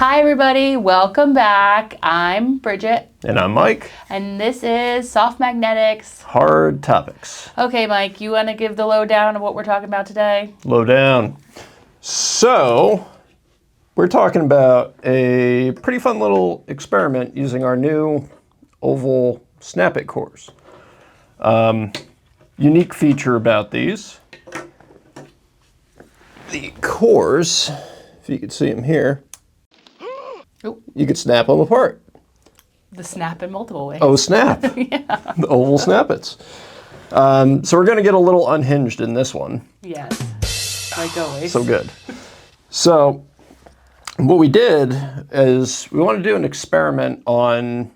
Hi everybody, welcome back. I'm Bridget. And I'm Mike. And this is Soft Magnetics. Hard topics. Okay, Mike, you want to give the lowdown of what we're talking about today? Lowdown. So, we're talking about a pretty fun little experiment using our new oval snap-it cores. Unique feature about these. The cores, if you can see them here, you could snap them apart. The snap in multiple ways. Oh, snap. Yeah. The oval snap-its. So we're going to get a little unhinged in this one. Yes, like always. So good. So what we did is we want to do an experiment on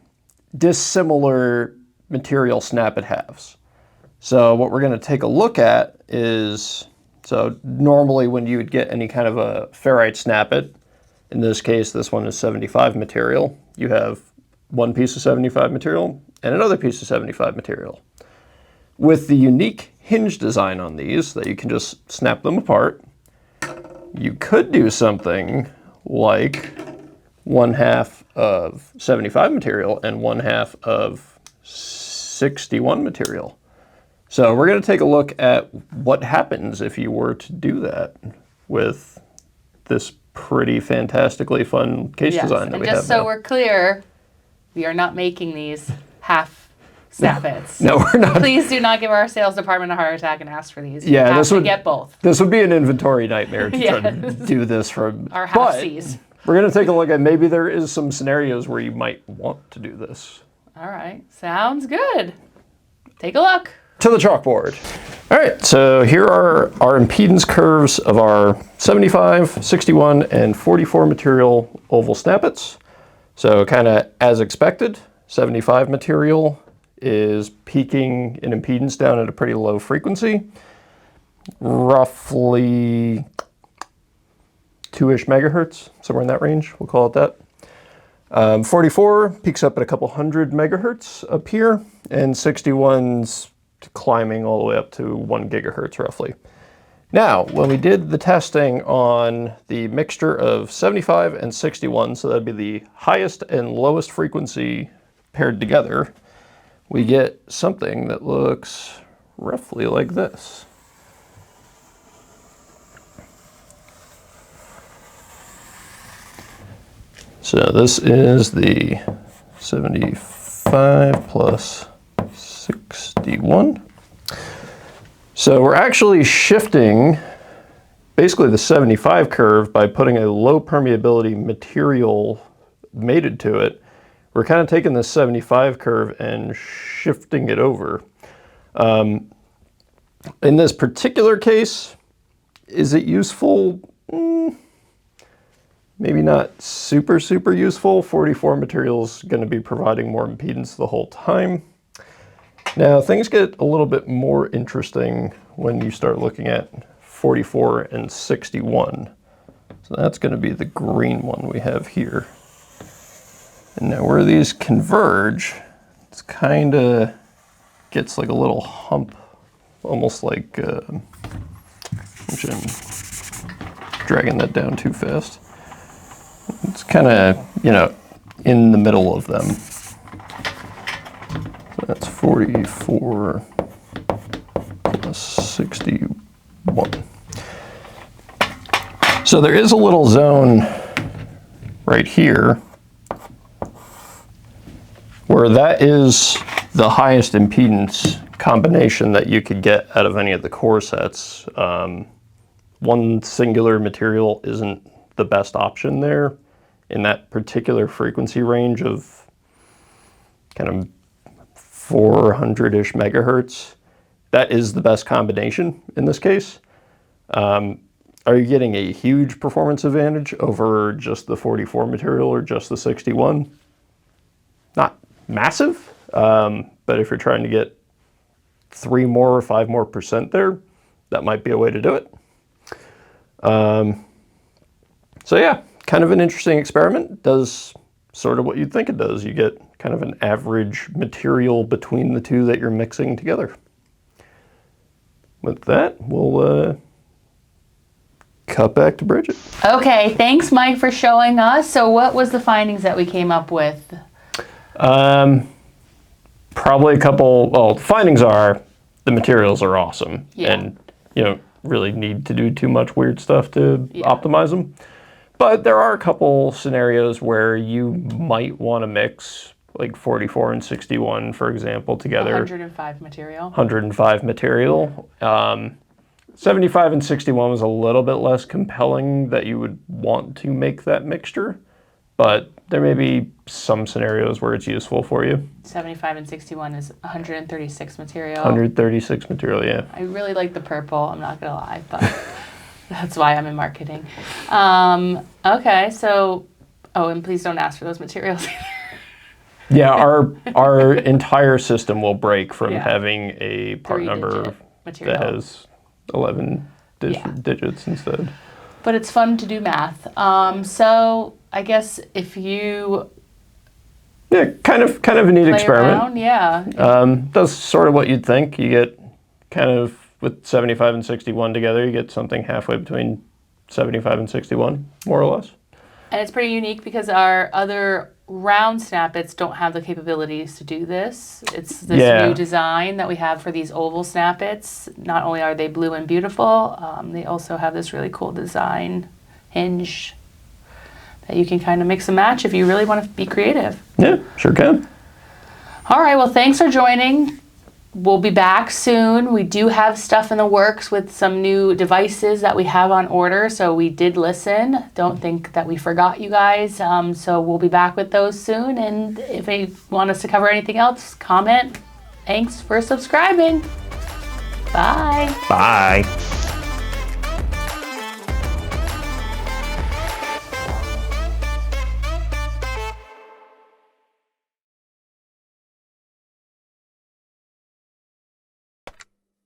dissimilar material snap-it halves. So what we're going to take a look at is, so normally when you would get any kind of a Ferrite snap-it, in this case, this one is 75 material. You have one piece of 75 material and another piece of 75 material. With the unique hinge design on these, that you can just snap them apart, you could do something like 1/2 of 75 material and 1/2 of 61 material. So we're going to take a look at what happens if you were to do that with this pretty fantastically fun case design that we have. And just so we're clear, we are not making these half snap-its. No, we're not. Please do not give our sales department a heart attack and ask for these. You Yeah, have this to would get both. This would be an inventory nightmare to try to do this from Our half-Cs. We're going to take a look at maybe there is some scenarios where you might want to do this. All right, sounds good. Take a look. To the chalkboard. All right, so here are our impedance curves of our 75, 61, and 44 material oval snap-its. So kind of as expected, 75 material is peaking in impedance down at a pretty low frequency, roughly 2-ish megahertz, somewhere in that range, we'll call it that. 44 peaks up at a couple hundred megahertz up here, and 61's climbing all the way up to 1 gigahertz roughly. Now, when we did the testing on the mixture of 75 and 61, so that'd be the highest and lowest frequency paired together, we get something that looks roughly like this. So this is the 75 plus 61. So we're actually shifting basically the 75 curve by putting a low permeability material mated to it. We're kind of taking this 75 curve and shifting it over. In this particular case, is it useful? Maybe not super useful. 44 material is going to be providing more impedance the whole time. Now, things get a little bit more interesting when you start looking at 44 and 61. So that's going to be the green one we have here. And now where these converge, it's kind of gets like a little hump, almost like, I'm dragging that down too fast. It's kind of, in the middle of them. That's 44 plus 61. So there is a little zone right here where that is the highest impedance combination that you could get out of any of the core sets. One singular material isn't the best option there in that particular frequency range of kind of 400-ish megahertz. That is the best combination in this case. Are you getting a huge performance advantage over just the 44 material or just the 61? Not massive, but if you're trying to get 3 more or 5 more percent there, that might be a way to do it. So yeah, kind of an interesting experiment. Does sort of what you'd think it does. You get kind of an average material between the two that you're mixing together. With that, we'll cut back to Bridget. Okay, thanks, Mike, for showing us. So what was the findings that we came up with? Probably a couple, well, the findings are the materials are awesome. Yeah. And you don't really need to do too much weird stuff to Yeah. optimize them. But there are a couple scenarios where you might want to mix like 44 and 61, for example, together. 105 material. 105 material. 75 and 61 was a little bit less compelling that you would want to make that mixture, but there may be some scenarios where it's useful for you. 75 and 61 is 136 material. 136 material, yeah. I really like the purple, I'm not gonna lie, but that's why I'm in marketing. Okay, so, oh, and please don't ask for those materials either. Yeah, our entire system will break from Yeah. having a part number Three-digit material. that has 11 Yeah. digits instead. But it's fun to do math. So I guess if you Yeah, kind of a neat play experiment. around, yeah. That's sort of what you'd think. You get kind of with 75 and 61 together, you get something halfway between 75 and 61, more or less. And it's pretty unique because our other round snappets don't have the capabilities to do this. It's this Yeah. new design that we have for these oval snappets. Not only are they blue and beautiful, they also have this really cool design hinge that you can kind of mix and match if you really want to be creative. Yeah, sure can. All right, well, thanks for joining. We'll be back soon. We do have stuff in the works with some new devices that we have on order, so we did listen. Don't think that we forgot you guys. So we'll be back with those soon, and if you want us to cover anything else, comment. Thanks for subscribing. Bye. Bye.